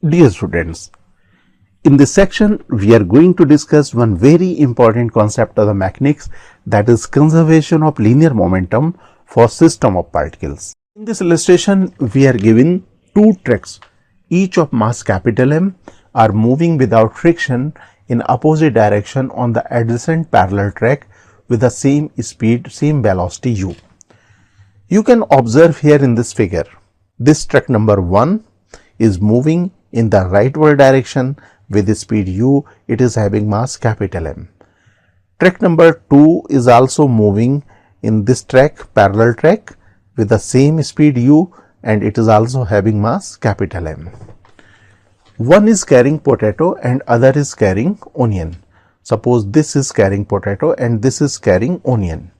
Dear students, in this section we are going to discuss one very important concept of the mechanics, that is conservation of linear momentum for system of particles. In this illustration we are given two tracks, each of mass capital M, are moving without friction in opposite direction on the adjacent parallel track with the same speed, same velocity u. You can observe here in this figure, this track number 1 is moving in the rightward direction with the speed u, it is having mass capital M. Track number 2 is also moving in this track, parallel track, with the same speed u, and it is also having mass capital M. One is carrying potato and other is carrying onion. Suppose this is carrying potato and this is carrying onion.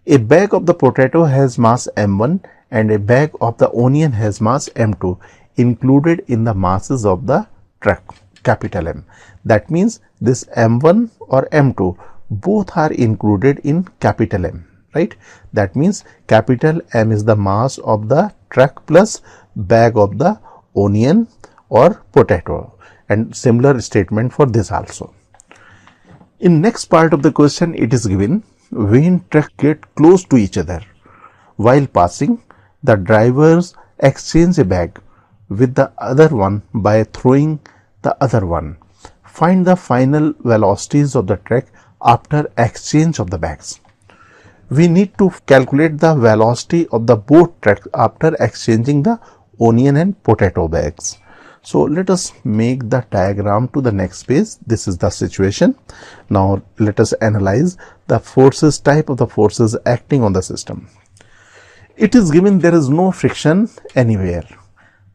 A bag of the potato has mass m1 and a bag of the onion has mass m2 included in the masses of the track capital M. That means this m1 or m2 both are included in capital M, right? That means capital M is the mass of the track plus bag of the onion or potato, and similar statement for this also. In next part of the question it is given, when tracks get close to each other while passing, the drivers exchange a bag with the other one by throwing the other one. Find the final velocities of the track after exchange of the bags. We need to calculate the velocity of the both tracks after exchanging the onion and potato bags. So let us make the diagram to the next page. This is the situation. Now let us analyze the forces, type of the forces acting on the system. It is given there is no friction anywhere.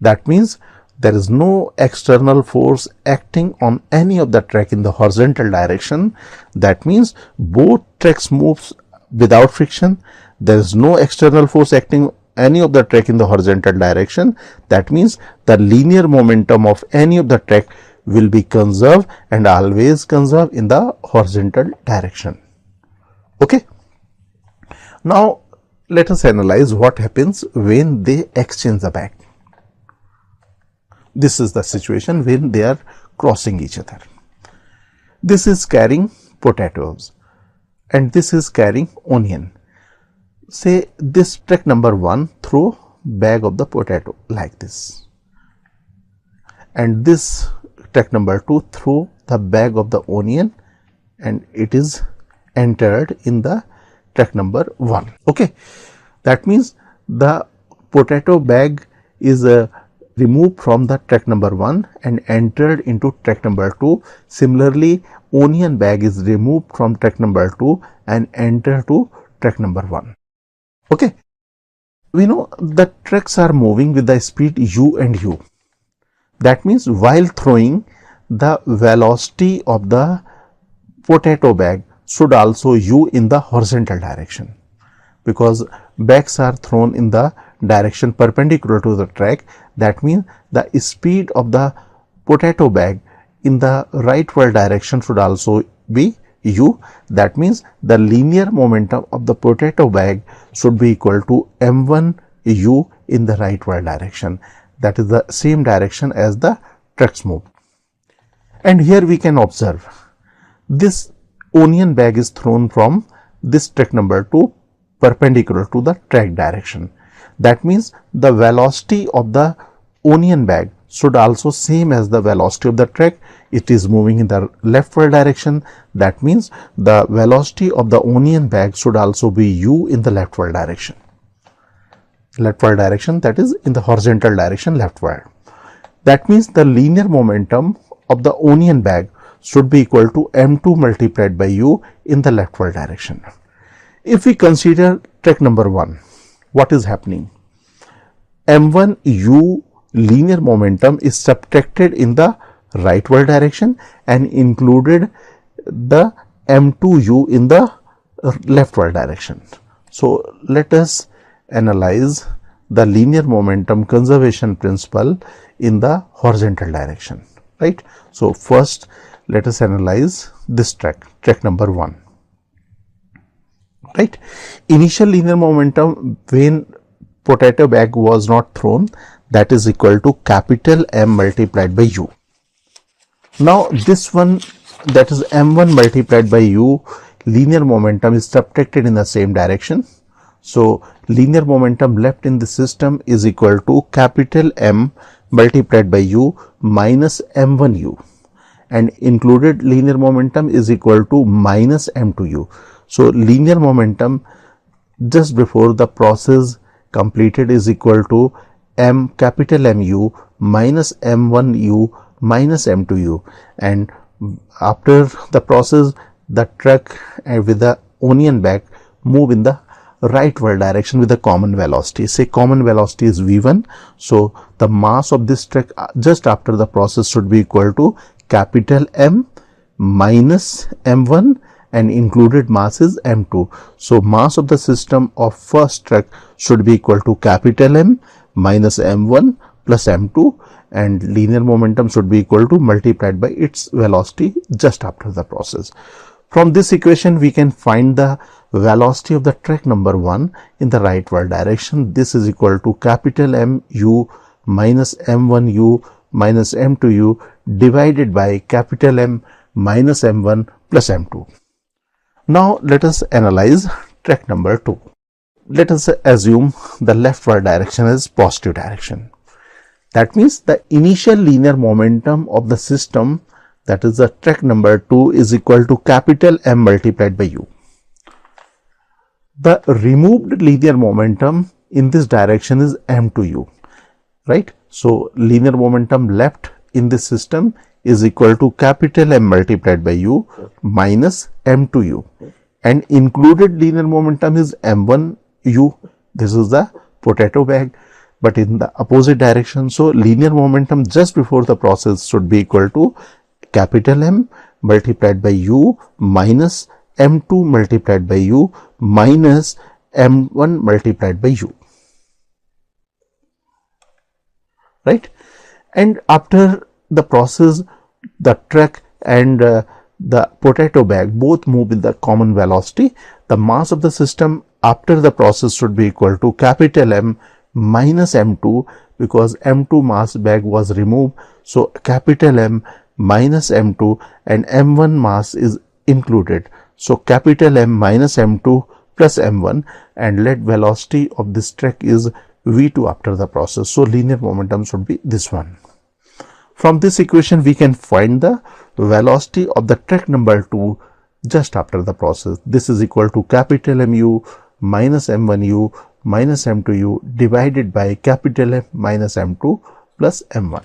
That means there is no external force acting on any of the track in the horizontal direction. That means both tracks moves without friction. There is no external force acting any of the track in the horizontal direction. That means the linear momentum of any of the track will be conserved and always conserved in the horizontal direction. Okay. Now let us analyze what happens when they exchange the bag. This is the situation when they are crossing each other. This is carrying potatoes and this is carrying onion. Say this track number 1 throw bag of the potato like this, and this track number 2 throw the bag of the onion and it is entered in the track number 1. Okay, that means the potato bag is removed from the track number 1 and entered into track number 2. Similarly, onion bag is removed from track number 2 and entered to track number 1. Okay, we know the tracks are moving with the speed u and u. That means while throwing, the velocity of the potato bag should also u in the horizontal direction, because bags are thrown in the direction perpendicular to the track. That means the speed of the potato bag in the rightward direction should also be u. That means the linear momentum of the potato bag should be equal to m1 u in the rightward direction. That is the same direction as the tracks move. And here we can observe this onion bag is thrown from this track number 2 perpendicular to the track direction. That means the velocity of the onion bag should also same as the velocity of the track. It is moving in the leftward direction. That means the velocity of the onion bag should also be u in the leftward direction. Leftward direction, that is in the horizontal direction, leftward. That means the linear momentum of the onion bag should be equal to m2 multiplied by u in the leftward direction. If we consider track number 1, what is happening? m1 u linear momentum is subtracted in the rightward direction and included the m2 u in the leftward direction. So let us analyze the linear momentum conservation principle in the horizontal direction, right? So first let us analyze this track number 1. Right, initial linear momentum when potato bag was not thrown, that is equal to capital M multiplied by U. Now this one, that is m1 multiplied by u, linear momentum is subtracted in the same direction. So linear momentum left in the system is equal to capital M multiplied by u minus m1 u, and included linear momentum is equal to minus m2 u. So linear momentum just before the process completed is equal to m capital M u minus m1 u minus m2 u, and after the process the truck with the onion back move in the rightward direction with the common velocity. Say common velocity is v1, so the mass of this truck just after the process should be equal to capital M minus m1 and included mass is m2. So mass of the system of first truck should be equal to capital M minus m1 plus m2, and linear momentum should be equal to multiplied by its velocity just after the process. From this equation we can find the velocity of the truck number 1 in the rightward direction. This is equal to capital M u minus m1 u minus m2 u divided by capital M minus m1 plus m2. Now let us analyze truck number 2. Let us assume the leftward direction is positive direction. That means the initial linear momentum of the system, that is the truck number 2, is equal to capital M multiplied by u. The removed linear momentum in this direction is m2u, right? So linear momentum left in this system is equal to capital M multiplied by u minus m2u, and included linear momentum is m1u. This is the potato bag, but in the opposite direction. So linear momentum just before the process should be equal to capital M multiplied by u minus m2 multiplied by u minus m1 multiplied by u, right? And after the process, the truck and the potato bag both move with the common velocity. The mass of the system after the process should be equal to capital M minus m2, because m2 mass bag was removed. So capital M minus m2 and m1 mass is included. So capital M minus m2 plus m1, and let velocity of this truck is v2 after the process. So linear momentum should be this one. From this equation we can find the velocity of the truck number 2 just after the process. This is equal to capital mu minus m1u minus m2u divided by capital M minus m2 plus m1.